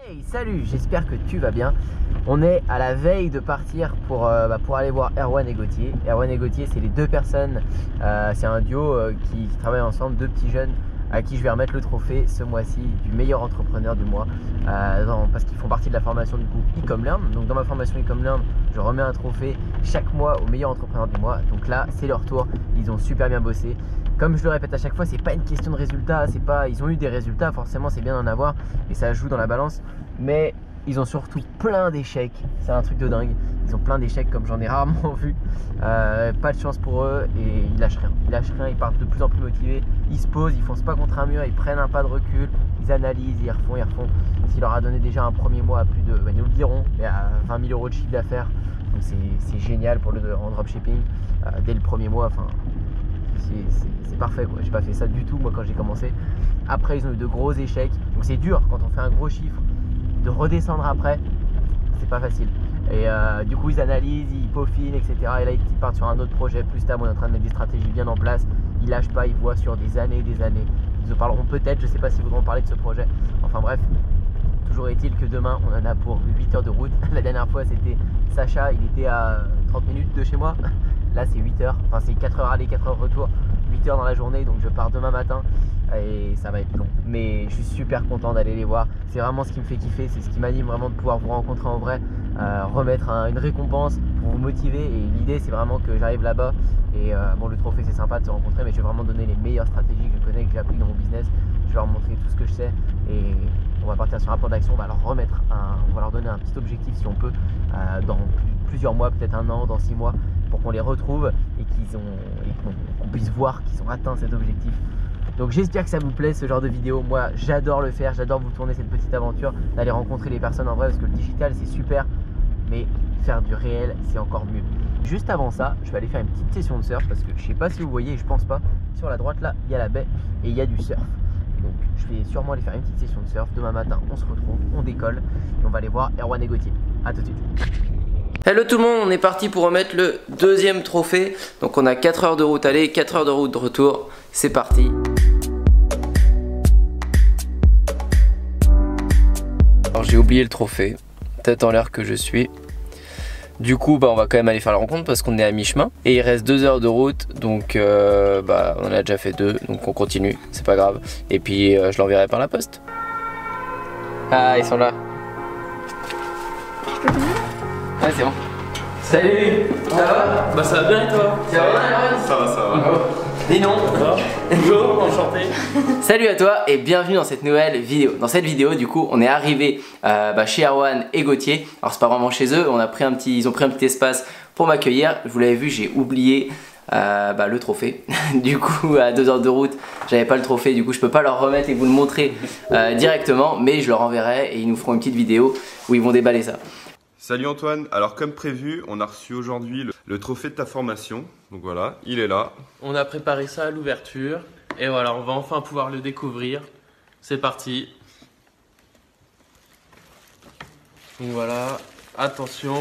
Hey, salut, j'espère que tu vas bien. On est à la veille de partir pour aller voir Erwan et Gauthier. Erwan et Gauthier, c'est les deux personnes, c'est un duo qui travaillent ensemble, deux petits jeunes à qui je vais remettre le trophée ce mois-ci du meilleur entrepreneur du mois parce qu'ils font partie de la formation du coup Ecomlearn. Donc dans ma formation Ecomlearn, je remets un trophée chaque mois au meilleur entrepreneur du mois. Donc là, c'est leur tour, ils ont super bien bossé. Comme je le répète à chaque fois, c'est pas une question de résultats, ils ont eu des résultats, forcément c'est bien d'en avoir et ça joue dans la balance, mais ils ont surtout plein d'échecs, c'est un truc de dingue. Ils ont plein d'échecs comme j'en ai rarement vu. Pas de chance pour eux et ils lâchent rien. Ils partent de plus en plus motivés. Ils se posent, ils foncent pas contre un mur, ils prennent un pas de recul, ils analysent, ils refont. S'il leur a donné déjà un premier mois à plus de, ils nous le diront, mais à 20 000 € de chiffre d'affaires. Donc c'est génial pour en dropshipping dès le premier mois. Enfin, c'est parfait quoi. J'ai pas fait ça du tout moi quand j'ai commencé. Après ils ont eu de gros échecs. Donc c'est dur quand on fait un gros chiffre de redescendre après, c'est pas facile. Et du coup ils analysent, ils peaufinent, etc. Et là ils partent sur un autre projet plus stable. On est en train de mettre des stratégies bien en place. Ils lâchent pas, ils voient sur des années et des années. Ils en parleront peut-être, je sais pas s'ils voudront parler de ce projet. Enfin bref, toujours est-il que demain on en a pour 8 heures de route. La dernière fois c'était Sacha, il était à 30 minutes de chez moi. Là c'est 8 heures, enfin c'est 4 heures aller, 4 heures retour, 8 heures dans la journée, donc je pars demain matin et ça va être long. Mais je suis super content d'aller les voir, c'est vraiment ce qui me fait kiffer, c'est ce qui m'anime vraiment de pouvoir vous rencontrer en vrai, remettre une récompense pour vous motiver. Et l'idée c'est vraiment que j'arrive là-bas et bon, le trophée c'est sympa de se rencontrer, mais je vais vraiment donner les meilleures stratégies que je connais, que j'ai appris dans mon business. Je vais leur montrer tout ce que je sais et on va partir sur un plan d'action. On va leur donner un petit objectif si on peut dans plusieurs mois, peut-être un an, dans 6 mois, pour qu'on les retrouve et qu'on puisse voir qu'ils ont atteint cet objectif. Donc j'espère que ça vous plaît ce genre de vidéo. Moi j'adore le faire, j'adore vous tourner cette petite aventure, d'aller rencontrer les personnes en vrai, parce que le digital c'est super, mais faire du réel c'est encore mieux. Juste avant ça, je vais aller faire une petite session de surf parce que je sais pas si vous voyez, je pense pas, sur la droite là il y a la baie et il y a du surf. Donc je vais sûrement aller faire une petite session de surf. Demain matin on se retrouve, on décolle et on va aller voir Erwan et Gauthier. A tout de suite. Hello tout le monde, on est parti pour remettre le deuxième trophée. Donc on a 4 heures de route aller, 4 heures de route de retour. C'est parti. Alors j'ai oublié le trophée, tête en l'air que je suis. Du coup on va quand même aller faire la rencontre parce qu'on est à mi-chemin. Et il reste 2 heures de route, donc on en a déjà fait 2, donc on continue, c'est pas grave. Et puis je l'enverrai par la poste. Ah, ils sont là. Ah c'est bon. Salut. Ça va? Bah ça va bien et toi? Ça va bien? Ça va. Dis non. Bonjour, enchanté. Salut à toi et bienvenue dans cette nouvelle vidéo. Dans cette vidéo du coup on est arrivé chez Erwan et Gauthier. Alors c'est pas vraiment chez eux, ils ont pris un petit espace pour m'accueillir. Vous l'avez vu, j'ai oublié le trophée. Du coup à 2 heures de route j'avais pas le trophée, du coup je peux pas leur remettre et vous le montrer directement, mais je leur enverrai et ils nous feront une petite vidéo où ils vont déballer ça. Salut Antoine, alors comme prévu, on a reçu aujourd'hui le trophée de ta formation. Donc voilà, il est là. On a préparé ça à l'ouverture et voilà, on va enfin pouvoir le découvrir. C'est parti. Donc voilà, attention.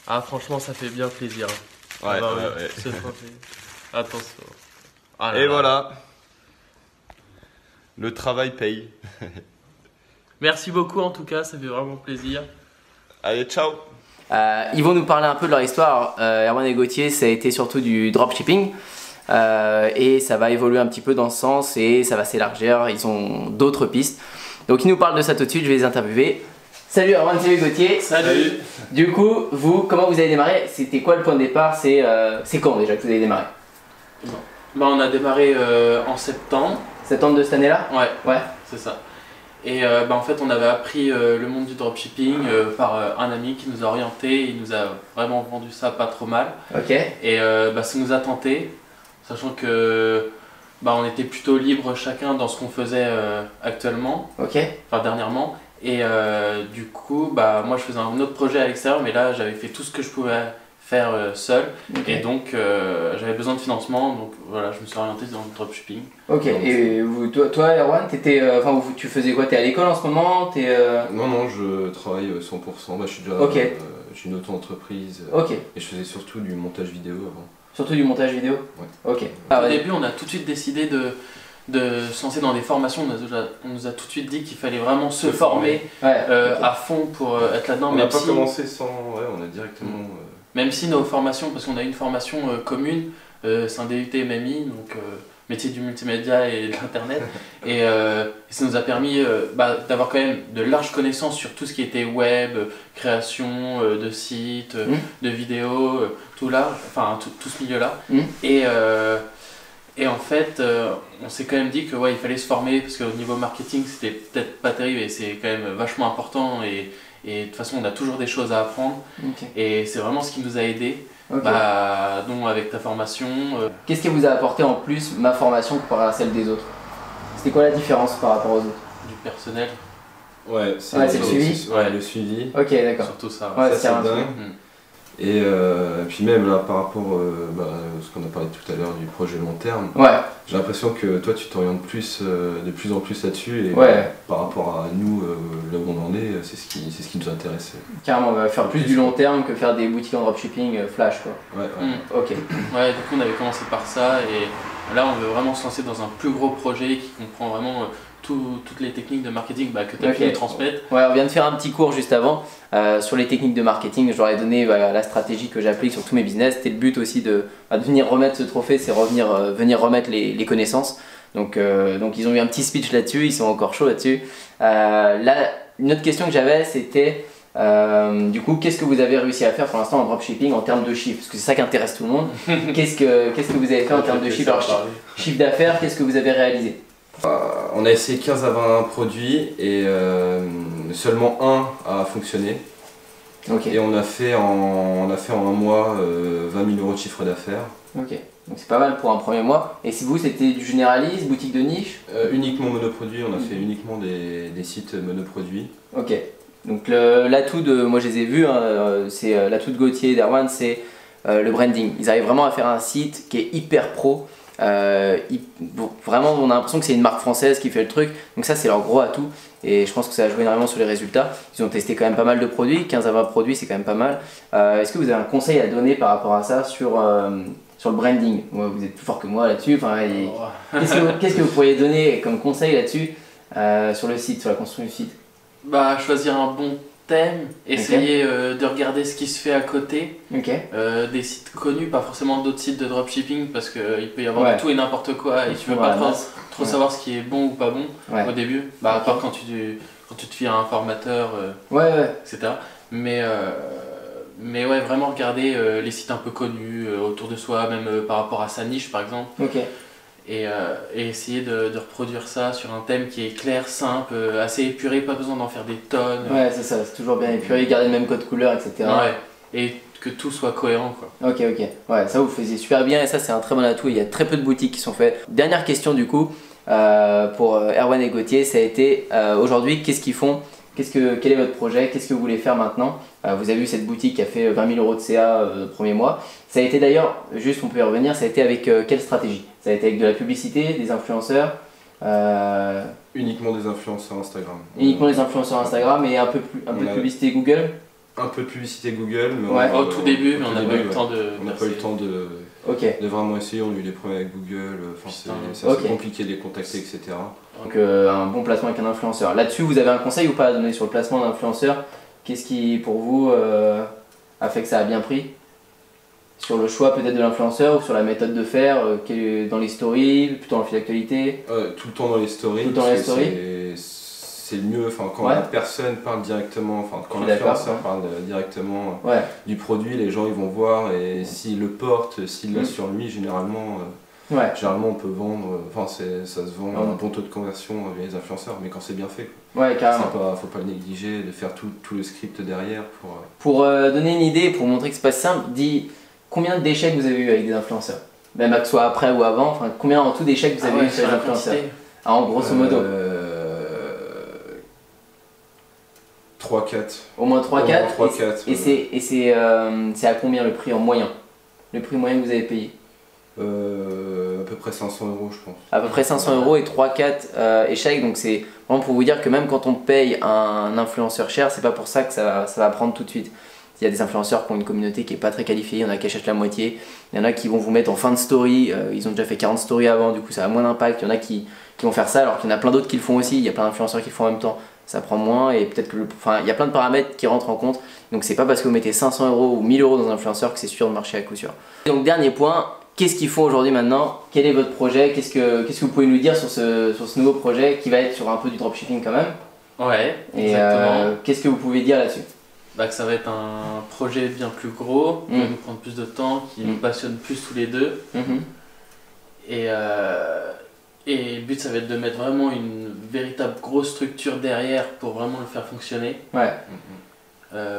Ah franchement ça fait bien plaisir. Ouais, Ce trophée. Attention. Ah là et là. voilà, le travail paye. Merci beaucoup en tout cas, ça fait vraiment plaisir. Allez, ciao. Ils vont nous parler un peu de leur histoire. Erwan et Gauthier, ça a été surtout du dropshipping et ça va évoluer un petit peu dans ce sens et ça va s'élargir. Ils ont d'autres pistes. Donc ils nous parlent de ça tout de suite, je vais les interviewer. Salut Erwan, salut Gauthier. Salut. Du coup, comment vous avez démarré? C'était quoi le point de départ? C'est quand déjà que vous avez démarré? On a démarré en septembre. Septembre de cette année-là? Ouais, c'est ça. Et en fait on avait appris le monde du dropshipping par un ami qui nous a orienté, il nous a vraiment vendu ça pas trop mal. Ok. Et ça nous a tenté, sachant que on était plutôt libre chacun dans ce qu'on faisait actuellement, enfin dernièrement. Et du coup moi je faisais un autre projet à l'extérieur, mais là j'avais fait tout ce que je pouvais faire seul, et donc j'avais besoin de financement, donc voilà, je me suis orienté dans le dropshipping. Ok, donc, et toi Erwan, tu faisais quoi? T'es à l'école en ce moment? Non, je travaille 100%, je suis déjà j'ai une auto-entreprise et je faisais surtout du montage vidéo avant. Surtout du montage vidéo? Ouais. Ok. Au début on a tout de suite décidé de se lancer dans des formations. On nous a tout de suite dit qu'il fallait vraiment se former à fond pour être là-dedans. On n'a pas commencé sans... Ouais, on a directement... Même si nos formations, parce qu'on a une formation commune, c'est un DUT MMI, donc métier du multimédia et de l'internet, et ça nous a permis d'avoir quand même de larges connaissances sur tout ce qui était web, création de sites, de vidéos, tout là, enfin tout ce milieu-là. Et en fait, on s'est quand même dit que il fallait se former, parce qu'au niveau marketing, c'était peut-être pas terrible, et c'est quand même vachement important, et de toute façon, on a toujours des choses à apprendre, et c'est vraiment ce qui nous a aidés. Donc avec ta formation. Qu'est-ce qui vous a apporté en plus ma formation comparée à celle des autres? C'était quoi la différence par rapport aux autres? Du personnel. Ouais, c'est le suivi. Ouais, le suivi. Ok, d'accord. Surtout ça. Ouais, ça c'est dingue. Et puis même là par rapport à ce qu'on a parlé tout à l'heure du projet long terme, j'ai l'impression que toi tu t'orientes de plus en plus là-dessus, et par rapport à nous, là où on en est, c'est ce qui nous intéresse. Carrément, on va faire plus du long terme que faire des boutiques en dropshipping flash quoi. Ok. Ouais, du coup on avait commencé par ça, et là on veut vraiment se lancer dans un plus gros projet qui comprend vraiment toutes les techniques de marketing que tu as pu nous transmettre. Ouais, on vient de faire un petit cours juste avant sur les techniques de marketing. Je leur ai donné la stratégie que j'applique sur tous mes business. C'était le but aussi de venir remettre ce trophée, c'est venir remettre les connaissances. Donc ils ont eu un petit speech là-dessus, ils sont encore chauds là-dessus. Là, une autre question que j'avais, c'était du coup, qu'est-ce que vous avez réussi à faire pour l'instant en dropshipping en termes de chiffres? Parce que c'est ça qui intéresse tout le monde. Qu'est-ce que vous avez fait en termes de chiffres? Alors, chiffre d'affaires, qu'est-ce que vous avez réalisé? On a essayé 15 à 20 produits, et seulement un a fonctionné. Et on a fait en un mois 20 000 € de chiffre d'affaires. Ok, donc c'est pas mal pour un premier mois. Et si vous, c'était du généraliste, boutique de niche? Uniquement monoproduit, on a fait uniquement des sites monoproduits. Ok, donc l'atout de, moi je les ai vus, c'est l'atout de Gauthier et d'Erwan, c'est le branding. Ils arrivent vraiment à faire un site qui est hyper pro. Vraiment on a l'impression que c'est une marque française qui fait le truc, donc ça c'est leur gros atout, et je pense que ça a joué énormément sur les résultats. Ils ont testé quand même pas mal de produits, 15 à 20 produits c'est quand même pas mal. Est-ce que vous avez un conseil à donner par rapport à ça sur le branding? Vous êtes plus fort que moi là-dessus, qu'est-ce que vous pourriez donner comme conseil là-dessus sur le site, sur la construction du site? Choisir un bon thème, essayer de regarder ce qui se fait à côté, des sites connus, pas forcément d'autres sites de dropshipping, parce qu'il peut y avoir de tout et n'importe quoi, et tu veux pas trop savoir ce qui est bon ou pas bon au début, à part quand tu te fies à un formateur, etc. Mais vraiment regarder les sites un peu connus autour de soi, même par rapport à sa niche par exemple. Et essayer de reproduire ça sur un thème qui est clair, simple, assez épuré, pas besoin d'en faire des tonnes. Ouais, c'est ça, c'est toujours bien épuré, garder le même code couleur, etc. Et que tout soit cohérent quoi. Ok, ouais, ça vous faisiez super bien, et ça c'est un très bon atout, il y a très peu de boutiques qui sont faites. Dernière question du coup, pour Erwan et Gauthier, ça a été aujourd'hui, qu'est-ce qu'ils font? Quel est votre projet? Qu'est-ce que vous voulez faire maintenant? Vous avez vu cette boutique qui a fait 20 000 € de CA le premier mois. Ça a été d'ailleurs, juste on peut y revenir, ça a été avec quelle stratégie? Ça a été avec de la publicité, des influenceurs? Uniquement des influenceurs Instagram. Uniquement des influenceurs Instagram, et un peu de publicité Google? Un peu de publicité Google, mais au tout début, mais on n'a pas eu le temps de... On n'a pas eu le temps de vraiment essayer, on a eu des problèmes avec Google, c'est assez compliqué de les contacter, etc. Donc un bon placement avec un influenceur. Là-dessus, vous avez un conseil ou pas à donner sur le placement d'influenceur? Qu'est-ce qui, pour vous, a fait que ça a bien pris? Sur le choix peut-être de l'influenceur, ou sur la méthode de faire, dans les stories, plutôt dans le fil d'actualité? Tout le temps dans les stories. Tout le temps dans les stories. C'est le mieux, quand la personne parle directement, quand l'influenceur parle directement du produit, les gens ils vont voir, et s'il le porte, s'il l'a sur lui, généralement on peut vendre, ça se vend un bon taux de conversion via les influenceurs, mais quand c'est bien fait. Carrément. Faut pas le négliger, de faire tout le script derrière pour donner une idée, pour montrer que c'est pas simple, dis combien d'échecs vous avez eu avec des influenceurs? Même que ce soit après ou avant, combien en tout d'échecs vous avez eu sur les influenceurs? En grosso modo 3-4. Au moins 3-4. Et c'est à combien le prix en moyen? Le prix moyen que vous avez payé? À peu près 500 € je pense. À peu près 500 € et 3-4 échecs, donc c'est vraiment pour vous dire que même quand on paye un influenceur cher, c'est pas pour ça que ça va prendre tout de suite. Il y a des influenceurs qui ont une communauté qui est pas très qualifiée, il y en a qui achètent la moitié, il y en a qui vont vous mettre en fin de story, ils ont déjà fait 40 stories avant, du coup ça a moins d'impact, il y en a qui vont faire ça alors qu'il y en a plein d'autres qui le font aussi, il y a plein d'influenceurs qui le font en même temps, ça prend moins et peut-être que il y a plein de paramètres qui rentrent en compte, donc c'est pas parce que vous mettez 500 € ou 1000 € dans un influenceur que c'est sûr de marcher à coup sûr. Donc dernier point, qu'est-ce qu'ils font aujourd'hui maintenant? Quel est votre projet? Qu'est-ce que vous pouvez nous dire sur ce nouveau projet qui va être sur un peu du dropshipping quand même? Ouais, et qu'est-ce que vous pouvez dire là-dessus? Bah, que ça va être un projet bien plus gros, qui va nous prendre plus de temps, qui nous passionne plus tous les deux. Et le but ça va être de mettre vraiment une véritable grosse structure derrière pour vraiment le faire fonctionner. Ouais.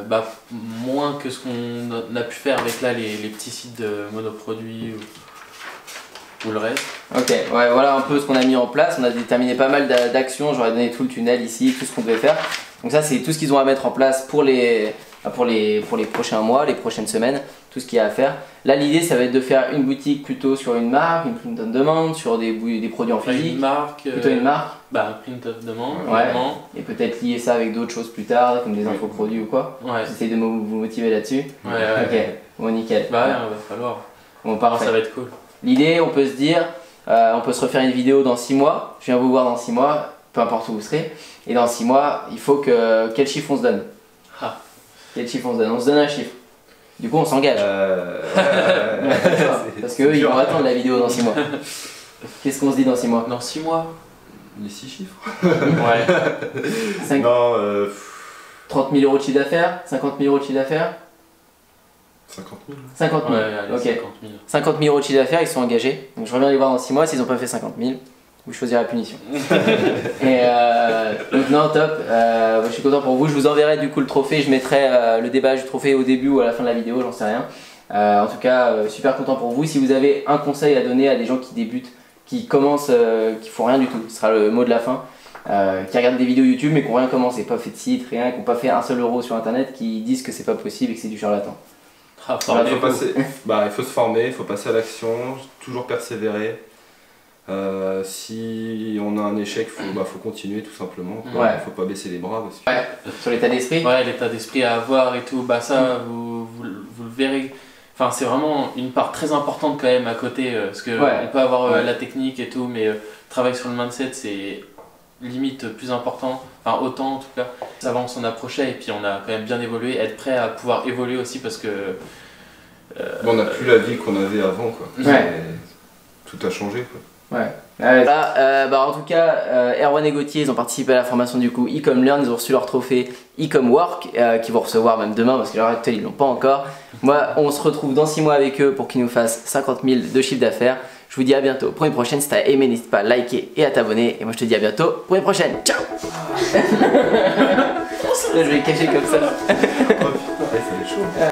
Bah, moins que ce qu'on a pu faire avec là les petits sites de monoproduits ou le reste. Ok, ouais, voilà un peu ce qu'on a mis en place. On a déterminé pas mal d'actions, j'aurais donné tout le tunnel ici, tout ce qu'on devait faire. Donc ça c'est tout ce qu'ils ont à mettre en place pour les prochains mois, les prochaines semaines, tout ce qu'il y a à faire. Là l'idée ça va être de faire une boutique plutôt sur une marque, une print on demand, sur des produits en physique. Une marque, plutôt une marque. Bah print on demand, ouais. Et peut-être lier ça avec d'autres choses plus tard, comme des infoproduits ou quoi. Ouais. J'essaie de vous motiver là-dessus. Ouais, ouais. Ok, bon nickel. Bah ouais, il va falloir. Bon parfait. Ça va être cool. L'idée on peut se dire, on peut se refaire une vidéo dans 6 mois, je viens vous voir dans 6 mois, peu importe où vous serez, et dans 6 mois, il faut que... Quel chiffre on se donne? Quel chiffre on se donne? On se donne un chiffre. Du coup on s'engage. Parce qu'eux ils vont attendre la vidéo dans 6 mois. Qu'est-ce qu'on se dit dans 6 mois? Dans 6 mois? Les 6 chiffres. Ouais. Non, 30 000 € de chiffre d'affaires? 50 000 € de chiffre d'affaires? 50 000. 50 000. Ouais, allez, ok. 50 000. 50 000 € de chiffre d'affaires, ils sont engagés. Donc je reviens les voir dans 6 mois, s'ils n'ont pas fait 50 000, vous choisirez la punition. Et donc non, top. Je suis content pour vous. Je vous enverrai du coup le trophée. Je mettrai le déballage du trophée au début ou à la fin de la vidéo, j'en sais rien. En tout cas, super content pour vous. Si vous avez un conseil à donner à des gens qui débutent, qui commencent, qui font rien du tout, ce sera le mot de la fin. Qui regardent des vidéos YouTube mais qui n'ont rien commencé, pas fait de site, rien, qui n'ont pas fait un seul euro sur internet, qui disent que c'est pas possible et que c'est du charlatan. Voilà, il faut se former, il faut passer à l'action, toujours persévérer. Si on a un échec, faut continuer tout simplement. Il ne faut pas baisser les bras. Parce que... Ouais. Sur l'état d'esprit. Ouais, l'état d'esprit à avoir et tout, bah ça vous le verrez. Enfin, c'est vraiment une part très importante quand même à côté, parce que on peut avoir la technique et tout, mais travailler sur le mindset c'est limite plus important, enfin autant en tout cas. Avant on s'en approchait et puis on a quand même bien évolué, être prêt à pouvoir évoluer aussi parce que on n'a plus la vie qu'on avait avant quoi. Tout a changé quoi. Ouais. Là, en tout cas, Erwan et Gauthier ils ont participé à la formation du coup Ecom Learn, ils ont reçu leur trophée Ecom Work qu'ils vont recevoir même demain parce qu'à l'heure actuelle ils l'ont pas encore. Moi on se retrouve dans 6 mois avec eux pour qu'ils nous fassent 50 000 de chiffre d'affaires. Je vous dis à bientôt pour une prochaine. Si t'as aimé n'hésite pas à liker et à t'abonner et moi je te dis à bientôt pour une prochaine. Ciao. Je vais cacher comme ça. Oh putain, c'est chaud.